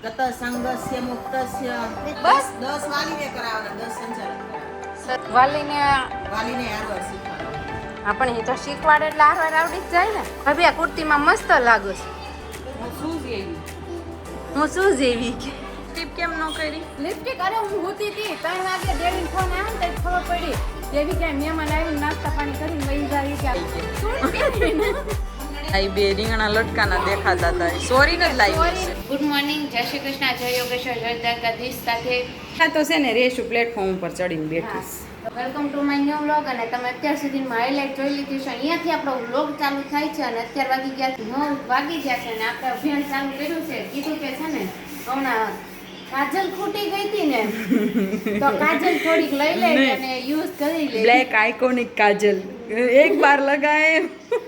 ગત સંગસ્ય મુક્તસ્ય બસ 10 વાલીને કરાવવાના 10 સંચાલન કરાવવાના વાલીને હારવાર શીખવાડવાના. આપણે એ તો શીખવાડે એટલે હારવાર આવડી જ જાય ને. ભાભી આ કુર્તીમાં મસ્ત લાગો છે. હું શું જેવી ટીપ કેમ ન કરી લિપસ્ટિક? અરે હું હોતી હતી 3 વાગે દેવીન ફોન આવ્યો ને તો ખબર પડી દેવી કે મહેમાન આવીને નાસ્તા પાણી કરીને વહી જાય કે આ બે રીંગણા લટકાના દેખાતા હતા. સોરી ન જ લાવી છે. ગુડ મોર્નિંગ, જય શ્રી કૃષ્ણ, જય યોગેશ્વર, જય દ્વારકાધીશ. સાથે આ તો છે ને રેશું પ્લેટફોર્મ ઉપર ચડીને બેઠીશ. Welcome to my new vlog. અને તમે અત્યાર સુધીમાં હાઇલાઇટ જોઈ લીધી છે. અહીંયાથી આપણો વ્લોગ ચાલુ થાય છે અને અત્યાર વાગી ગયા 9 વાગી ગયા છે અને આપણે અભિયાન ચાલુ કર્યું છે. કીધું કે છે ને હમણાં કાજલ ખૂટી ગઈ હતી ને તો કાજલ થોડીક લઈ લે અને યુઝ કરી લે. બ્લેક આઇકોનિક કાજલ એક બાર લગાए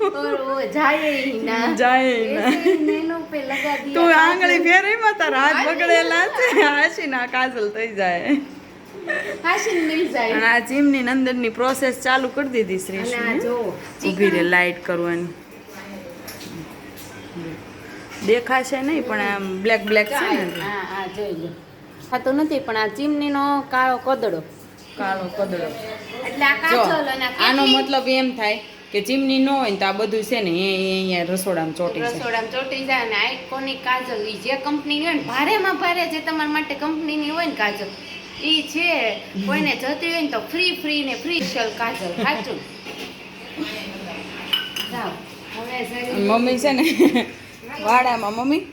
और वो जाए ही ना ऐसे नैनों पे लगा दिया. તું આંગળી ફેરવી માં તારા હાથ બગડેલા છે. હાસીના કાજલ થઈ જાય હાશિન મિલ જાય. અને આ ચીમની અંદરની પ્રોસેસ ચાલુ કરી દીધી શ્રી. અને આ જો ઊભી રે લાઈટ કરવાની દેખાશે નહીં પણ આમ બ્લેક બ્લેક છે ને. હા હા જોઈ લો. થતું નથી પણ આ ચીમનીનો કાળો કદડો કાળો કદડો. એટલે આ કાજલ અને આનો મતલબ એમ થાય કે ચીમની ન હોય ને તો આ બધું છે ને એ અહીંયા રસોડામાં ચોટી જાય. રસોડામાં ચોટી જાય. અને આઇકોનિક કાજલ ઈ જે કંપનીની હોય ને ભારેમાં ભારે જે તમારા માટે કંપનીની હોય ને કાજલ ઈ છે. કોઈને જતી હોય ને તો ફ્રી ને ફ્રી સેલ કાજલ. સાચું. જાઓ હવે જરી મમ્મી છે ને વાડામાં મમ્મી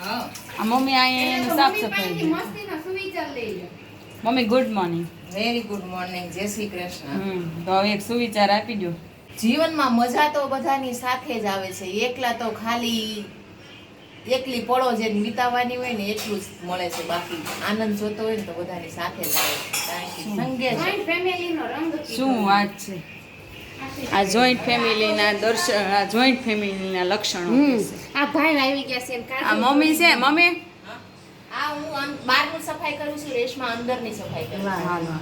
આ મમ્મી અહીંયા સાફ સફાઈ. મસ્તીનો સુવિચાર લઈ લો. મમ્મી good morning. Very good morning, જય શ્રી કૃષ્ણ. તો હવે એક સુવિચાર આપી દો. જીવનમાં મજા તો બધાની સાથે જ આવે છે. એકલા તો ખાલી એકલી પળો જે વિતાવવાની હોય ને એટલું જ મળે છે. બાકી આનંદ જોતો હોય ને તો બધાની સાથે જ આવે છે. કારણ કે સંગે છે. જોઈન્ટ ફેમિલીનો રંગ શું વાત છે. આ જોઈન્ટ ફેમિલીના દર્શન, આ જોઈન્ટ ફેમિલીના લક્ષણો છે. આ ભાઈ આવી ગયા છે ને આ કાજલ મમ્મી છે. મમ્મી આ હું બહારની સફાઈ કરું છું, રેશમા અંદરની સફાઈ કરે છે. હાલો.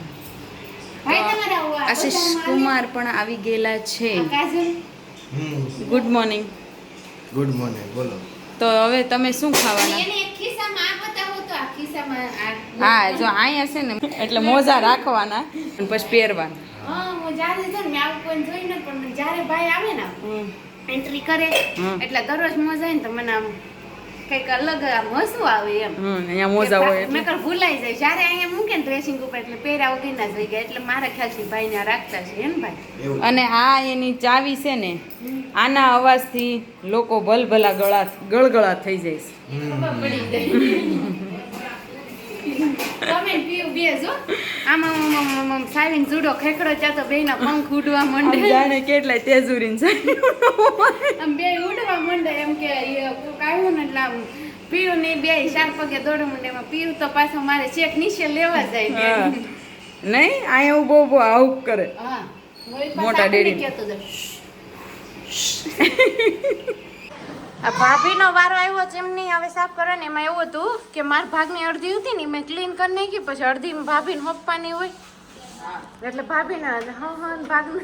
ભાઈ તમારા આવા આશીષ કુમાર પણ આવી ગયેલા છે. કાજલ ગુડ મોર્નિંગ. Good morning. બોલો. તો હવે તમે શું ખાવાના? એને એક ખિસ્સામાં આ બતાવો તો આ ખિસ્સામાં આ હા જો અહીંયા છે ને એટલે મોજા રાખવાના અને પછી પહેરવાના. હા હું જ્યારે છે ને મેં આવું કોઈ જોઈ નથી પણ જ્યારે ભાઈ આવે ને એન્ટ્રી કરે એટલે દરરોજ મોજા જાય ને તો મને આમ કંઈક અલગ આમ હસવું આવે એમ. અહીંયા મોજા હોય એટલે. મેં ભૂલાઈ જાય જ્યારે અહીંયા મૂકે ને ડ્રેસિંગ ઉપર એટલે પહેર્યા વગર ના જોઈ ગયા એટલે મારા ખ્યાલથી ભાઈ ને રાખતા છે એમ ભાઈ. એવું અને આ એની ચાવી છે ને આના અવાજથી લોકો ભલભલા ગળગળા થઈ જાય છે. ખબર પડી જાય તમે પીવું બેસો આમાં સાવીને જુડો ખેકડો ત્યાં તો બેયના પંખ ઉડવા માંડે. જાણે કેટલાય તેજુરીન છે. આમ બે ઉડવા માંડે એમ કે એ કોક આવ્યું ને એટલે આમ પીવું ને બે 4 પગે દોડવા માંડે. એમાં પીવું તો પાછો મારે ચેક નીચે લેવા જાય હા. કે નહીં અહીંયા બહુ બહુ આવું કરે. હા મોટા ડેડી. આ ભાભીનો વારો આવ્યો જેમની હવે સાફ કરે ને એમાં એવું હતું કે માર ભાગની અડધી હતી ને મેં ક્લીન કરી નાખી પછી અડધી ભાભીને હોપવાની હોય એટલે ભાભીના ભાગને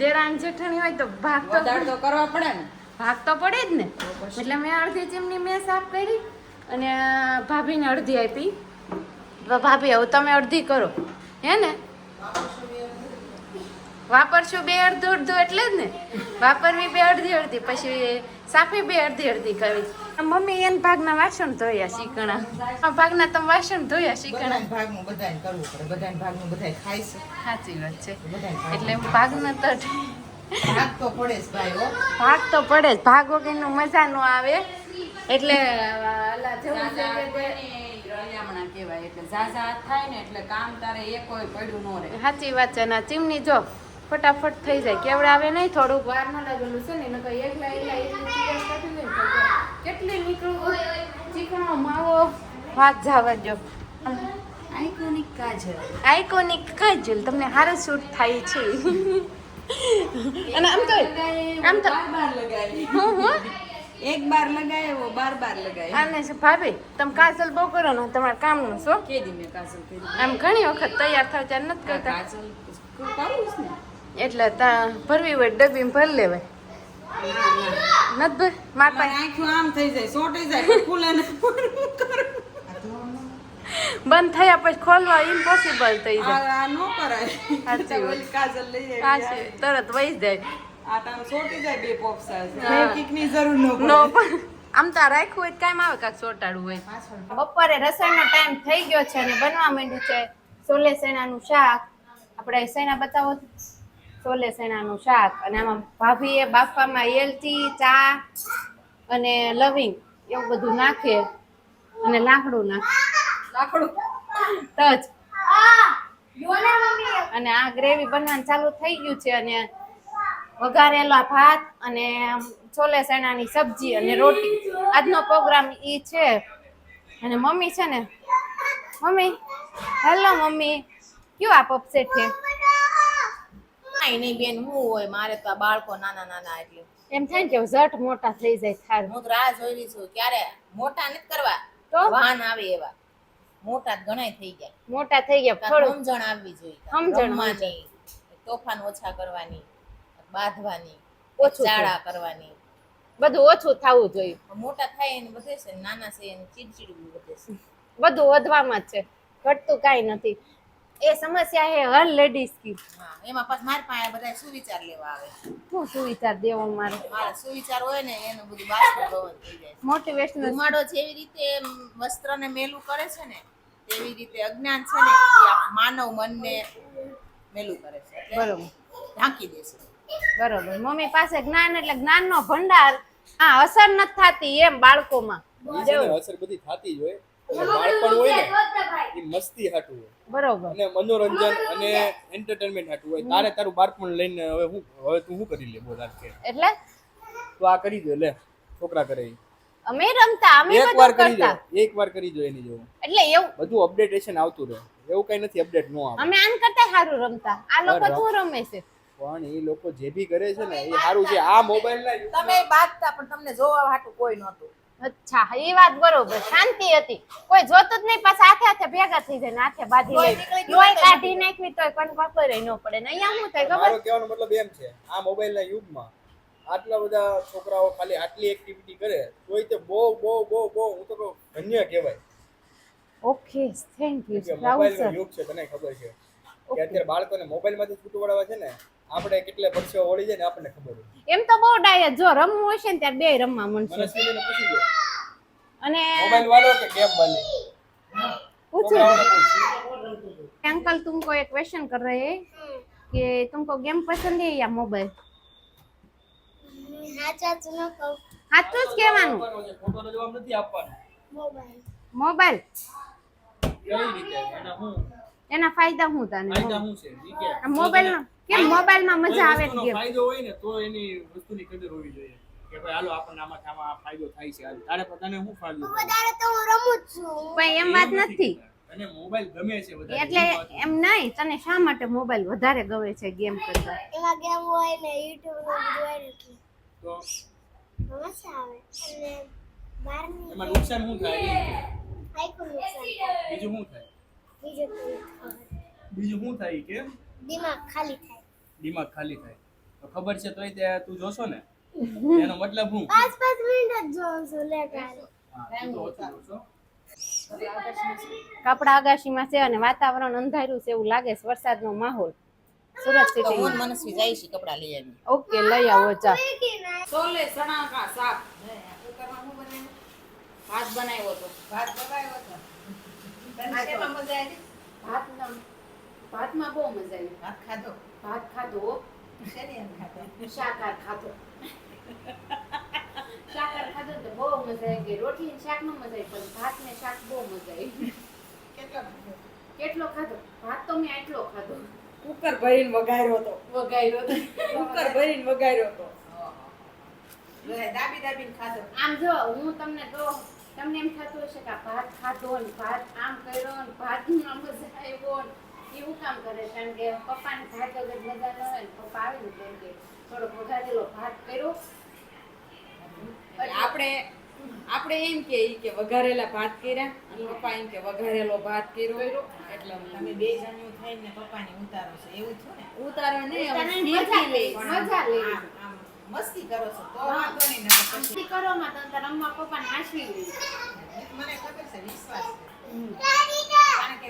દેરાણ જેઠાણી હોય તો ભાગ તો કરવા પડે ને. ભાગ તો પડે જ ને. એટલે મેં અડધી ચીમની મેં સાફ કરી અને ભાભીને અડધી આપી. તો ભાભી હવે તમે અડધી કરો હે ને. વાપરશું બે અડધું એટલે જ ને. વાપરવી બે અડધી પછી સાફી બે અડધી કરવી. મમ્મી એન ભાગના વાસણ ધોયા શીકણા. આ ભાગના તમે વાસણ ધોયા શીકણા. બધાને ભાગનું બધાને કરવું પડે. બધાને ભાગનું બધાય ખાય છે. સાચી વાત છે. બધાને ભાગ. એટલે ભાગના તો ભાગ તો પડે જ ભાઈ હો. ભાગ તો પડે જ. ભાગ વગરનું મજા નો આવે એટલે અલા જેવું છે કે રળિયામણા કહેવાય એટલે ઝાઝા હાથ થાય ને એટલે કામ તારે એકોય પડ્યું ન રહે. સાચી વાત છે. ના ચીમની જો ફટાફટ થઈ જાય. કેવડાવે નહીં થોડુંક વાર ન લાગેલું છે ને નકર એકલા એટલી ચીજ કાઢી લે કેટલી નીકળું ચીકણો માવો વાત જવા દો. આઇકોનિક કાજલ. આઇકોનિક કાજલ તમને હારું શૂટ થાય છે. અને આમ તો બાર લગાવી. હું એક બાર લગાવ્યો બાર લગાવ્યો. આને છે ભાભી તમે કાજલ બહુ કરો ને તમારા કામનું છો. કેદી મેં કાજલ કરી. આમ ઘણી વખત તૈયાર થાવ ત્યારે નથી કરતા કાજલ કરું જ ને. એટલે ભરવી હોય ડબ્બીમાં ભરી લેવાય. નથી માર પાસે આંખો આમ થઈ જાય સોટી જાય ખુલે ને બંધ થયા પછી ખોલવા ઇમ્પોસિબલ થઈ જાય આ નો કરાય સાચી વાત કાજલ લઈ આવી તરત વહી જાય આ તામ સોટી જાય બે પોપસા કિકની જરૂર નો પણ આમ તો રાખ્યું હોય કામ આવે કાક સોટાડવું હોય બપોરે રસોઈનો ટાઈમ થઈ ગયો છે અને બનવા માંડ્યું છે સોલે સેણાનું શાક. આપણે સેણા બતાવો સોલે સેણાનું શાક અને આમાં ભાભીએ બાફવામાં એલચી ચા અને લવિંગ એવું બધું નાખે અને લાકડું તજ અને આ ગ્રેવી બનવાનું ચાલુ થઈ ગયું છે અને વઘારેલા ભાત અને છોલે ચણાની સબ્જી અને રોટી. આજનો પ્રોગ્રામ ઈ છે. અને મમ્મી છે ને મમ્મી હેલો મમ્મી ક્યું આપ અપસેટ છે? કાંઈ નહીં બેન, હું હોય મારે તો આ બાળકો નાના નાના એટલે એમ થાય ને કે ઝટ મોટા થઈ જાય થાર. હું તો રાહ જોઈ રહી છું ક્યારે મોટા નથી કરવા તો વાહન આવે એવા. મોટા ઘણાય થઈ ગયા, મોટા થઈ ગયા થોડું સમજણ આવવી જોઈએ, સમજણ રમવાની, તોફાન ઓછા કરવાની, બાંધવાની, ઓછું શાળા કરવાની. બધું ઓછું થવું જોઈએ. મોટા થાય એને બધે છે, નાના છે એને ચીડચીડવું બધે છે. બધું વધવામાં જ છે, ઘટતું કાંઈ નથી. એ સમસ્યા હે હર લેડીઝ કી. હા, એમાં પછી મારી પાસે બધા સુવિચાર લેવા આવે. શું સુવિચાર દેવો મારે? મારા સુવિચાર હોય ને એનું બધું બાષ્પીભવન થઈ જાય. મોટિવેશનલ ધુમાડો જેવી રીતે વસ્ત્રને મેલું કરે છે ને તેવી રીતે અજ્ઞાન છે ને એ આ માનવ મનને મેલું કરે છે, એટલે બરોબર ઢાંકી દે છે. બરોબર. મમ્મી પાસે જ્ઞાન એટલે જ્ઞાનનો ભંડાર. હા, અસર નથી થતી એમ બાળકોમાં. અસર બધી થતી જ હોય. બાળપણ હોય ને એ મસ્તી હાટું હોય બરોબર. અને મનોરંજન અને એન્ટરટેનમેન્ટ હાટું હોય. તારે તારું બાળપણ લઈને હવે તું શું કરી લે બોલ કે એટલે તું આ કરી દે લે છોકરા કરે ઈ. અમે રમતા, અમે એકવાર બધું કરી દો, કરતા. એકવાર કરી દો એની જેવું. એટલે એવું બધું અપડેટેશન આવતું રહે. એવું કઈ નથી અપડેટ નો આવે. અમે આન કરતા સારું રમતા. આ લોકો શું રમે છે? પણ એ લોકો જે બી કરે છે ને એ સારું છે. આ મોબાઈલ ના તમે બાંધતા પણ તમને જોવા હાટું કોઈ નહોતું. અચ્છા, એ વાત બરોબર. શાંતિ હતી, કોઈ જોતું જ નહીં. પાછા હાથે હાથે ભેગા થઈ જાય ને હાથે બાંધી લોહી લે. નીકળી ગયું લોહી હોય કાઢી નાખવી તોય પણ પકડે ન પડે ને. અહીંયા શું થાય ખબર? મારો કહેવાનો મતલબ એમ છે, આ મોબાઈલ ના યુગમાં આટલા બધા છોકરાઓ ખાલી આટલી એક્ટિવિટી કરે તોય તે બહુ બહુ બહુ બહુ હું તો કહું ધન્ય કહેવાય. ઓકે, થેન્ક યુ કે રાહુલ મોબાઈલ સર. નો યુગ છે, તને ખબર છે કે અત્યારે બાળકોને મોબાઈલ માંથી છૂટું વળાવવા છે ને આપણે કેટલે પરસેવો વળી જાય ને આપણને ખબર હોય. એમ તો બહુ ડાય. જો રમવું હશે ને ત્યારે બે રમવા મળશે. મનસ્વીને પૂછી લો અને મોબાઈલ વાળો કે ગેમ વાળી पूछो છોકરાઓને પૂછ. अंकल तुमको एक क्वेश्चन कर रहे हैं कि तुमको गेम पसंद है या मोबाइल? સાચું જ કહેવાનું. ખોટો જવાબ નથી આપવાનો. મોબાઈલ કઈ રીતે અને હું એના ફાયદા શું તને? ફાયદા શું છે ઈ કે આ મોબાઈલનો કેમ મોબાઈલમાં મજા આવે છે ગેમ? ફાયદો હોય ને તો એની વસ્તુની કદર હોવી જોઈએ કે ભાઈ હાલો આપણને આમાં આ ફાયદો થાય છે. હાલ તારે પોતાને શું ફાયદો થાય? પણ એમ વાત નથી. અને મોબાઈલ ગમે છે વધારે. એટલે એમ નહીં, તને શા માટે મોબાઈલ વધારે ગમે છે ગેમ કરતા? એમાં ગેમ હોય ને યુટ્યુબ નું બધું હોય એટલે તો મજા આવે અને બહારની એમાં નુકસાન શું થાય? આખું નુકસાન થાય. બીજું શું થાય? બીજું તો ખબર. બીજું શું થાય કે દિમાગ ખાલી થાય. દિમાગ ખાલી થાય. તો ખબર છે તોય તે તું જોશો ને એનો મતલબ શું? 5 મિનિટ જ જોઉં છું લે કાલે. હા, તું તો ઓછું જોશો. કપડા અગાશીમાં છે અને વાતાવરણ અંધાર્યું છે એવું લાગે છે. વરસાદનો માહોલ સુરત તો સિટી. હું ને મનસ્વી જાય છે કપડા લઈ આવી. ઓકે, લઈ આવો ચા. છોલે ચણા કા શાક ભાત બનાવ્યો તો ભાત બગાડ્યો હતો. તને શેમાં મજા આવી? ભાતમાં બહુ મજા આવી. ભાત ખાધો? ભાત ખાધો, શેની અંદર ખાધો? શાકાર ખાધો. શાકાર ખાધો તો બહુ મજા આવી ગઈ. રોટલી ને શાક નો મજા આવી, પણ ભાત ને શાક બહુ મજા આવી. કેટલો ખાધો? કેટલો ખાધો? ભાત તો મેં આટલો ખાધો. કુકર ભરીને વઘાર્યો તો વઘાર્યો તો. કુકર ભરીને વઘાર્યો તો દાબી દાબીને ખાધો. આમ જો હું તમને તો તમને એમ થતું હશે કે આ ભાત ખાધો ને ભાત આમ કર્યો ને ભાતમાં મજા આવ્યો ને એવું કામ કરે. કારણ કે પપ્પાને ભાત વગર મજા ન હોય ને પપ્પા આવે ને તેમ કે થોડોક વઘારેલો ભાત કર્યો. આપણે એમ કે વઘારેલા ભાત કર્યા અને પપ્પા એમ કે વઘારેલો ભાત કર્યો એટલે તમે બે જણનું થઈને પપ્પાની ઉતારો છે એવું થયું ને? ઉતારો નહીં હવે મજા લે શીખી લે. મજા લે. આમ મસ્તી કરો છો તો વાંધો નહીં, નકર પછી મસ્તી કરો માં તો તારા રમવા પપ્પાને હાંસવી લે. મને ખબર છે, વિશ્વાસ છે. કારણ કે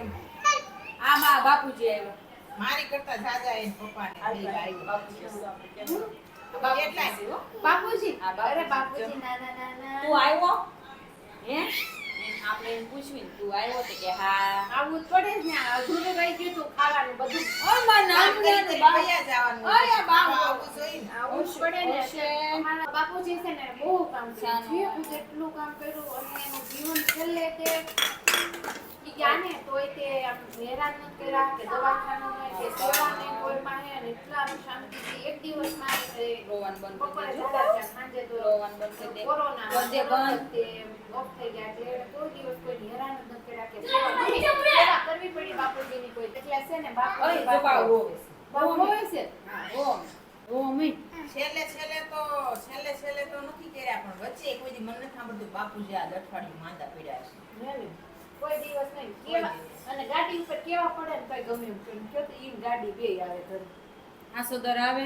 આ માં બાપુજી આવ્યો. મારી કરતા જાજા એને પપ્પાને બે ભાઈ. કેટલા છે હો? બાપુજી હા, બાપુજી. અરે બાપુજી ના ના ના ના તું આવ્યો હે આપણે એને પૂછ્યું તું આવ્યો તો કે હા. આવું જ પડે જ ને અધૂરું રહી ગયું તું ખાવાનું બધું ઓય માં નામ કરી કરી વયા જવાનું. ઓય બાપ. આવું જોઈએ ને. આવું જ પડે ને હશે. અમારા બાપુજી છે ને બહુ કામ છે શાનું? જીવન જેટલું કામ કર્યું અને એનું જીવન છેલ્લે તે ઈ ગયા ને તોય તે આમ હેરાન ન કર્યા કે દવાખાનામાં કે સેવાને કોઈ માં હે ને એટલા આમ શાંતિથી એક દિવસમાં રોવાનું બંધ બપોરે કરી દેજો. જતા રહ્યા, સાંજે તો રોવાનું બંધ કરી દે. કોરોના બંધ બંધ. તે ઓફ થઈ ગયા એટલે કોઈ દિવસ કોઈ હેરાન જ ન કર્યા કે સેવા કરવી પડી બાપુજીની કોઈ એટલે છે ને ઓય બાપુજી જપા રો. બાપુ હોય છે હા રો. રો મી. છેલ્લે તો નથી કર્યા, પણ વચ્ચે કોઈ દી મને નથી સાંભળતું બાપુજી આ અઠવાડિયું માંદા પડ્યા છે. નહીં, કોઈ દિવસ નહીં કેવા અને ગાડી ઉપર કેવા પડે ને કઈ ગમે એમ કયો તો ઈ ગાડી બે આવે ઘરે આસોદર આવે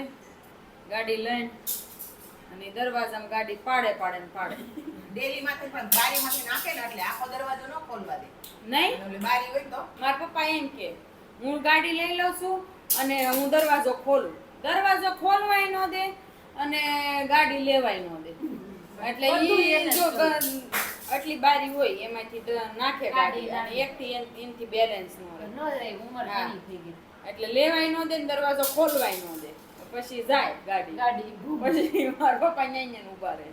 ગાડી લઈને અને દરવાજામાં ગાડી પાડે ને પાડે. ડેલીમાંથી પણ બારીમાંથી નાખે ને એટલે આખો દરવાજો ન ખોલવા દે. નહીં અને ઓલી બારી હોય તો મારા પપ્પા એમ કે હું ગાડી લઈ લઉં છું અને હું દરવાજો ખોલું. દરવાજો ખોલવાય ન દે અને ગાડી લેવાય ન દે. એટલે ઈ જો આટલી બારી હોય એમાંથી નાખે ગાડી અને એકથી એનથી બેલેન્સ ન રહે. ન રહે ઉંમર હા. ઘણી થઈ ગઈ એટલે લેવાય ન દે ને દરવાજો ખોલવાય ન દે. પછી જાય ગાડી. ગાડી પછી મારા પપ્પા ન્યા ઉભા રહે.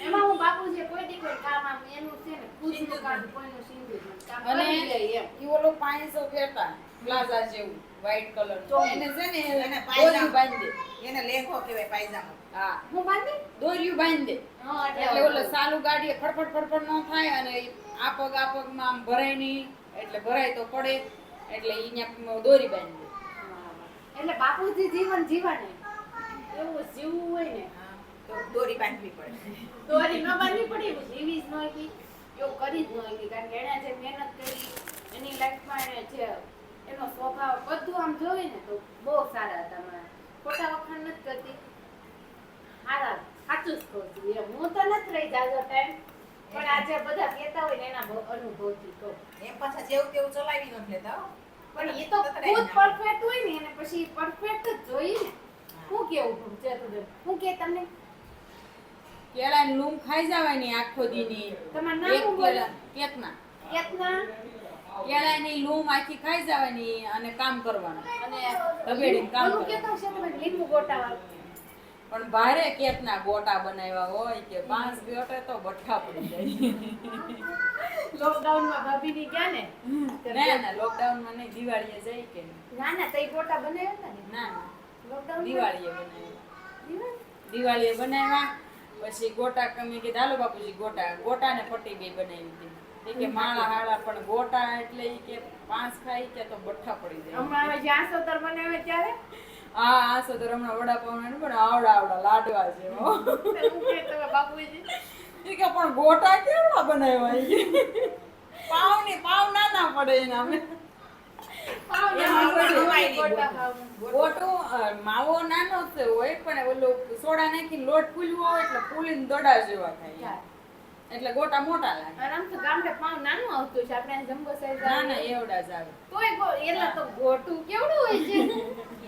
એમાં હું બાપુજી કોઈ દી કોઈ કામ આમ એનું છે ને ખુશનું કામ કોઈનું સિંદૂર કામ અને કરી લે એમ ઈ ઓલો 500 ફેરતા પ્લાઝા જેવું વ્હાઈટ કલર એને છે ને એને દોર્યું બાંધી દે. એને લેંઘો કહેવાય પાયજામો. હા હું બાંધી દોર્યું બાંધી દે. હા એટલે ઓલો સાલું ગાડીએ ફડફડ ન થાય અને આ પગમાં આમ ભરાય નહીં. એટલે ભરાય તો પડે એટલે ઈ ન્યા દોરી બાંધી દે. એટલે બાપુજી જીવન જીવન એવું જીવવું હોય ને હા, તો દોરી બાંધવી પડે. દોરી ન બાંધવી પડી એવું જીવી જ ન હતી એવું કરી જ ન હતી કારણ કે એણે જે મહેનત કરી એની લાઈફમાં એને જે એનો સ્વભાવ બધું આમ જોઈ ને તો બહુ સારા હતા મારા ખોટા વખાણ નથી કરતી સારા સાચું જ કહું છું એમ હું તો નથી રહી જાજો ટાઈમ પણ આજે બધા કહેતા હોય ને એના અનુભવથી કહું એમ પાછા જેવું તેવું ચલાવી નથી લેતા હો. પણ એ તો ખુદ પરફેક્ટ હોય ને એને પછી પરફેક્ટ જ જોઈએ ને હું કેવું છે હું કે તમને કેળાની લૂમ ખાઈ જવાની આખો દીની. તમારું નામ શું બોલો? કેતના કેતના કેળાની લૂમ આખી ખાઈ જવાની અને કામ કરવાનું. અને ધબેડીને કામ ઓલું કરવાનું. કેતા છે તમે લીંબુ ગોટાવાળું. પણ ભારે કેતના ગોટા બનાવ્યા હોય કે 5 ગોટે તો બઠ્ઠા પડી જાય. લોકડાઉનમાં ભાભીની ગયા ને ના લોકડાઉનમાં નહીં, દિવાળીએ જાય કે નહીં? ના તઈ ગોટા બનાવ્યા હતા ને ના લોકડાઉન દિવાળીએ બનાવ્યા. દિવાળીએ બનાવ્યા પછી ગોટા કમી કીધું હાલો બાપુજી ગોટા ને પટ્ટી બે બનાવી હતી. એ કે માળા હાળા પણ ગોટા એટલે ઈ કે 5 ખાઈ કે તો બઠ્ઠા પડી જાય. હમણાં હવે જ્યાં સોતર બનાવે ત્યારે હા આ તો હમણાં વડાપાઉં ને પણ આવડા લાડવા છે હો. હું કે તમે બાપુજી ઈ કે પણ ગોટા કેવડા બનાવ્યા ઈ કે? પાવ નાના પડે એના અમે. ગોટો માવો નાનો જ હોય પણ ઓલો સોડા નાખીને લોટ ફૂલવો હોય એટલે ફૂલીને દડા જેવા થાય. એટલે ગોટા મોટા લાગે. આરામ તો ગામડે પાવ નાનું આવતું છે આપણે જમ્બો સાઈઝ ના ના એવડા જ આવે. તોય એલા તો ગોટું કેવડું હોય છે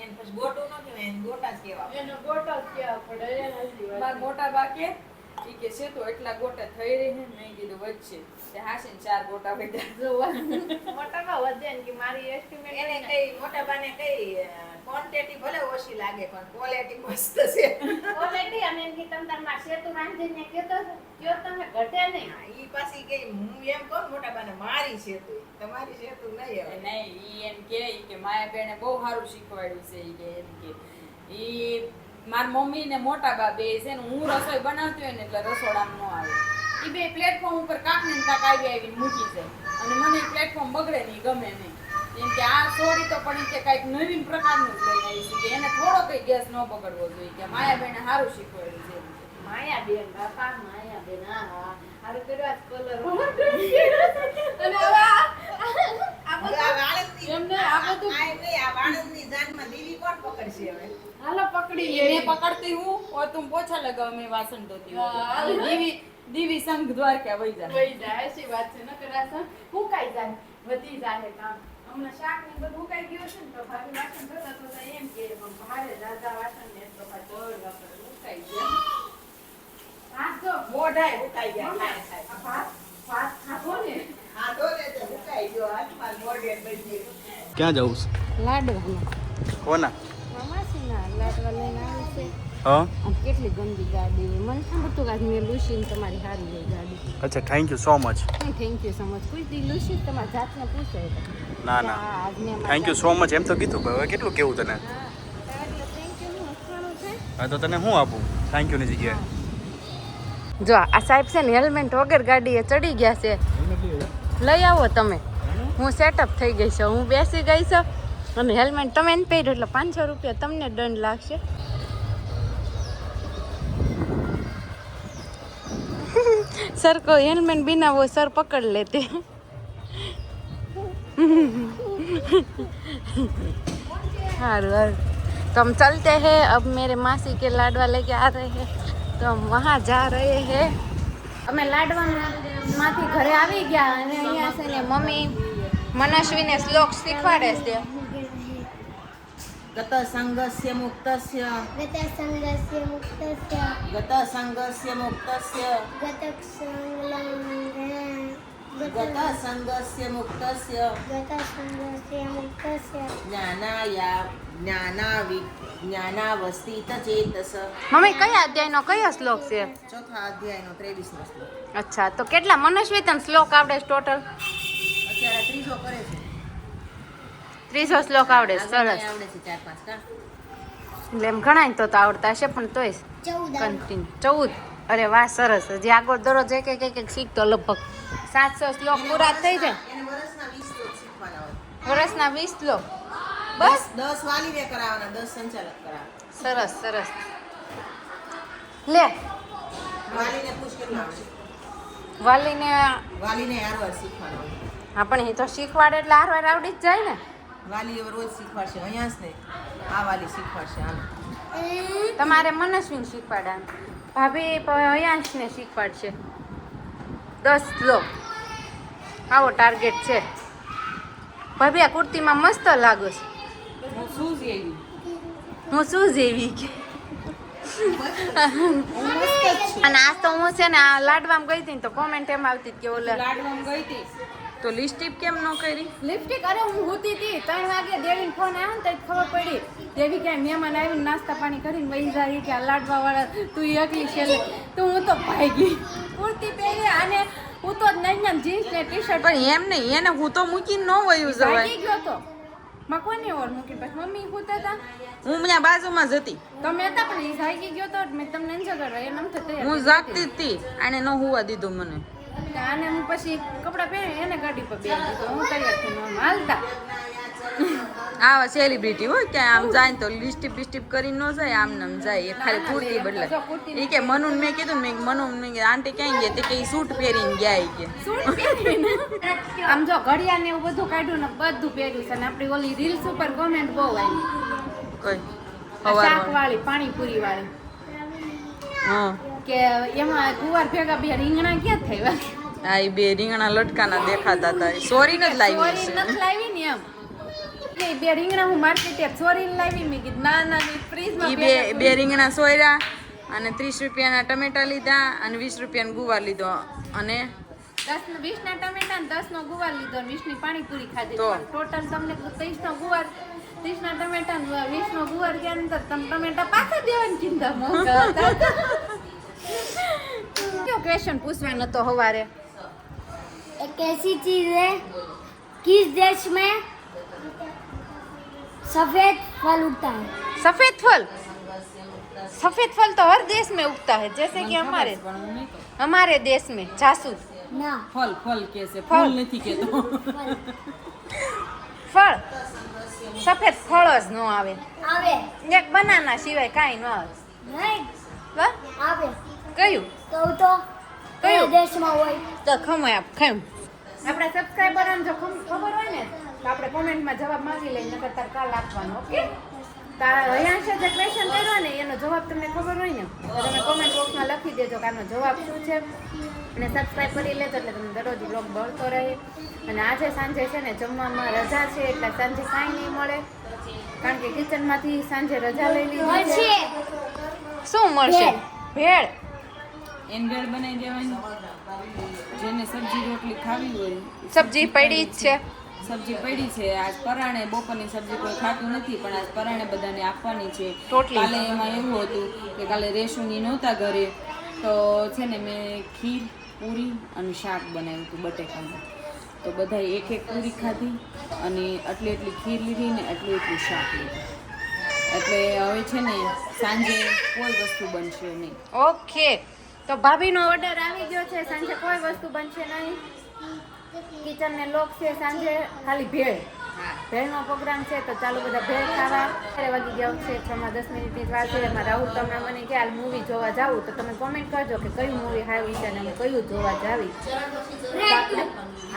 એને પછી ગોટું ન કહેવાય, એને ગોટા જ કહેવાય. એનો ગોટો જ કેવા પડે એના સિવાય. મારા મોટા બાકે ઈ કે છે તો એટલા ગોટા થઈ રહી છે મેં કીધું વચ્ચે તે હાસીને 4 ગોટા વધ્યા. જોવા મોટામાં વધે ને કે મારી એસ્ટિમેટ એને કઈ મોટા બાને કઈ ક્વોન્ટિટી ભલે ઓછી લાગે પણ ક્વોલિટી મસ્ત છે. ઓલરેડી અને એની તમ તમાર સેતુ રાંધીને કહેતો છો કયો તમે ઘટે નહીં હા, ઈ પાછી કઈ હું એમ કહું મોટા બાને મારી છે તું તમારી છે તું નહીં હવે. નહીં ઈ એમ કે માયા બેને બહુ સારું શીખવાડ્યું છે ઈ કે એમ કે ઈ માર મમ્મી ને મોટા બા બે છે ને હું રસોઈ બનાવતી હોય ને એટલે રસોડામાં ન આવે. ઈ બે પ્લેટફોર્મ ઉપર કાકને કાક આવીને મૂકી છે અને મને પ્લેટફોર્મ બગડે નહીં ગમે નહીં. એમ કે આ છોડી તો પણ કે કઈક નવીન પ્રકારનું જ લઈને આવી છે કે એને થોડો કઈ ગેસ ન બગડવો જોઈએ કે માયા બેને સારું શીખવાડ્યું છે. માયાબેન બાપા માયાબેન હા હારું કર્યો આજ કલર અને હવે આ હવે આ વાળંદની- એમને આ બધું- આ નહીં, આ વાળંદની જાનમાં દીવી કોણ પકડશે હવે? હાલો પકડી લે मैं पकड़ती हूँ और तुम पोछा लगाओ मैं वासन धोती हूँ दीवी संघ द्वार क्या वही જાય એસી વાત છે નકર વાસણ ફૂંકાઈ જાય વધી જાય કામ હમણાં શાક ને બધું ફૂંકાઈ ગયું છે ને તો ભાભી વાસણ ધોતા ધોતા એમ કે મારે દાદા વાસણ ને તો પાછળ વાપર ફૂંકાઈ ગયા હાથ તો મોઢાય ફૂંકાઈ ગયા ખાય ભાત ખાધો ને ક્યાં જવું છે લાડવા કોના માસીના લાડવા લઈને આવી છે હા આમ કેટલી ગંદી ગાડી હોય મને સાંભળતું કે મેં લુસીને તમારી હારી હોય ગાડી અચ્છા thank you so much thank you so much પૂછતી લુસી તમારા જાતને પૂછે ના ના થેન્ક યુ સો મચ એમ તો કીધું ભાઈ હવે કેટલું કેવું તને થેન્ક યુ નું અથાણું છે હા તો તને શું આપું થેન્ક યુની જગ્યાએ જો આ સાહેબ છે ને હેલ્મેટ વગર ગાડીએ ચડી ગયા છે લઈ આવો તમે હું સેટઅપ થઈ ગઈ છું હું બેસી ગઈ છું અને હેલ્મેટ તમે એને પહેર્યું એટલે 500 રૂપિયા તમને દંડ લાગશે सर को हेलमेट बिना वो सर पकड़ लेते हार तो हम चलते हैं अब मेरे मासी के लाडवा लेके आ रहे हैं तो हम वहाँ जा रहे हैं અમે લાડવામાંથી ઘરે આવી ગયા અને અહીંયા છે ને મમ્મી મનસ્વીને શ્લોક શીખવાડે છે ગત સંગસ્ય મુક્તસ્ય ગત સંગસ્ય મુક્તસ્ય ગત સંગસ્ય મુક્તસ્ય ગત સંગસ્ય મુક્તસ્ય મુક્તસ્ય જ્ઞાનાવસ્થિત ચેતસ. મમ્મી કયા અધ્યાયનો કયો શ્લોક છે ચોથા અધ્યાયનો 23મો શ્લોક. અચ્છા તો કેટલા મનસ્વી તને શ્લોક આવડે ટોટલ અત્યારે ત્રીજો કરે છે. 30 શ્લોક આવડે સરસ આવડે છે 4-5 કા. એટલે એમ ઘણા તો આવડતા હશે પણ તોય 14 કન્ટિન્યુ 14 અરે વાહ સરસ હજી આગળ દરરોજ એક શીખતો લગભગ 700 શ્લોક પૂરા થઈ જાય એને વર્ષના 20 શ્લોક શીખવાના હોય. વર્ષના 20 શ્લોક બસ 10 વાલીને કરાવવાના, 10 સંચાલક કરાવવાના. સરસ સરસ લે વાલીને પૂછ કેટલું આવશે. વાલીને વાલીને હારવાર શીખવાનું હોય. આપણે તો શીખવાડે એટલે હારવાર આવડી જ જાય ને વાલી હવે રોજ શીખવાડશે. અહીંયા જ નહીં, આ વાલી શીખવાડશે. આને તમારે મનસ્વીને શીખવાડવાનું ભાભી અયાંશને શીખવાડશે 10 શ્લોક આવો ટાર્ગેટ છે ભાભી આ કુર્તીમાં મસ્ત લાગો છો હું શું જેવી કે અને આજ તો હું છે ને આ લાડવામાં ગઈ હતી ને તો કોમેન્ટ એમ આવતી હતી કે ઓલા લાડવામાં ગઈ હતી તો લિપસ્ટિક કેમ ન કરી લિપસ્ટિક અરે હું હોતી હતી 3 વાગે દેવીને ફોન આવ્યો ને તો ખબર પડી દેવી ક્યાંય મહેમાન આવીને નાસ્તા પાણી કરીને વહી જાય કે આ લાડવા વાળા તું એકલી છે તો હું તો ભાગી કુર્તી પહેરી અને હું તો નહીં જીન્સ ને ટી શર્ટ પણ એમ નહીં એને હું તો મૂકીને ન વયું જવાય ભાગી ગયો તો માં કોને ઓર મૂકી પછી મમ્મી હોતા હતા હું ત્યાં બાજુમાં જ હતી તમે હતા પણ એ ભાગી ગયો તો મેં તમને ન જગાડવા એ નમ થતે હું જાગતી જ હતી આને ન હોવા દીધું મને આને હું પછી કપડાં પહેરી એને ગાડી પર બેસી દીધો હું તૈયાર થઈને આમ હાલતા આવા સેલિબ્રિટી હોય કે આમ જાય ને તો લિસ્ટીપ બિસ્ટીપ કરીને ન જાય આમ નામ જાય એ ખાલી કુર્તી બદલાય એ કે મનુને મેં કીધું મેં મનુ મેં આંટી ક્યાં ગયા તે કે સૂટ પહેરીને ગયા એ કે આમ જો ઘડિયાળ ને એવું બધું કાઢ્યું ને બધું પહેર્યું છે ને આપણી ઓલી રીલ્સ ઉપર કોમેન્ટ બહુ આવી કોઈ શાક વાળી પાણીપુરી વાળી હા કે એમાં ગુવાર ભેગા બે રીંગણા ક્યાં થયા હા એ બે રીંગણા લટકાના દેખાતા હતા સોરી જ લાવી ચોરી હશે નથી લાવી ને એમ કે બે રીંગણા હું માર્કેટે ચોરી લાવી મેં કીધું ના ના ફ્રીજમાં એ બે રીંગણા સોયરા અને 30 રૂપિયાના ટમેટા લીધા અને 20 રૂપિયાનો ગુવાર લીધો અને 20 ના ટમેટા ને 10 નો ગુવાર લીધો અને 20 ની પાણીપુરી ખાધી તો? ટોટલ તમને 30 નો ગુવાર 30 ના ટમેટા ને 20 નો ગુવાર ગયા ને તો તમે ટમેટા પાછા દેવાની ચિંતા મોંઘા હતા કયો ક્વેશ્ચન પૂછવાનો તો હવારે एक ऐसी चीज है किस देश में सफेद फल उगता है सफेद फल तो हर देश में उगता है जैसे कि हमारे देश में जासूद ना ફલ કે છે ફૂલ નથી કેતો ફળ સફેદ ફળ જ ન આવે आवे એક બનાના સિવાય કાંઈ ન આવે नहीं વાહ आवे કયું तो કયું? कया देश में હોય તો ખમાય ખાયું આપણા સબસ્ક્રાઇબરને જો ખબર હોય ને તો આપણે કોમેન્ટમાં જવાબ માંગી લઈએ નકર તાર કાલ આપવાનો ઓકે અહીંયા છે જે ક્વેશ્ચન કર્યો ને એનો જવાબ તમને ખબર હોય ને તો તમે કોમેન્ટ બોક્સમાં લખી દેજો કે આનો જવાબ શું છે અને સબસ્ક્રાઈબ કરી લેજો એટલે તમને દરરોજ બ્લોગ મળતો રહે. અને આજે સાંજે છે ને જમવામાં રજા છે એટલે સાંજે કાંઈ નહીં મળે કારણ કે કિચનમાંથી સાંજે રજા લઈ લીધી છે. શું મળશે? ભેળ. એનગળ બનાવી દેવાની. જેને સબ્જી રોટલી ખાવી હોય સબ્જી પડી જ છે. સબ્જી પડી છે. આજ પરાણે બપોરની સબ્જી કોઈ ખાતું નથી પણ આજ પરાણે બધાને આપવાની છે. રોટલી. કાલે એમાં એવું હતું કે કાલે રેશુની નહોતા ઘરે તો છે ને મેં ખીર પૂરી અને શાક બનાવ્યું હતું બટેકાનું. તો બધાએ એક એક પૂરી ખાધી અને એટલી ખીર લીધી ને એટલું શાક લીધું. એટલે હવે છે ને સાંજે કોઈ વસ્તુ બનશે નહીં. ઓકે. તો ભાભીનો ઓર્ડર આવી ગયો છે. સાંજે કોઈ વસ્તુ બનશે નહીં. કિચન ને લોક છે. સાંજે ખાલી ભેળ. ભેળનો પ્રોગ્રામ છે તો ચાલો બધા ભેળ ખાવા. 4 વાગી ગયા છે. 6-10 મિનિટની વાર છે. એમાં રાહુલ તમને મને કે આ મૂવી જોવા જાવું તો તમે કોમેન્ટ કરજો કે કયું મૂવી સારું છે અને અમે કયું જોવા જાવી.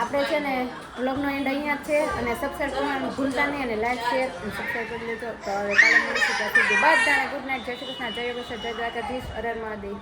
આપણે છે ને વ્લોગનો એન્ડ અહીંયા જ છે અને સબસ્ક્રાઈબ કરવાનું ભૂલતા નહીં અને લાઈક શેર અને સબસ્ક્રાઈબ કરી લેજો. તો હવે કાલે મળીશું ત્યાં સુધી બધાને ગુડ નાઇટ. જય શ્રી કૃષ્ણ, જય યોગેશ્વર, જય દ્વારકાધીશ, હર હર મહાદેવ.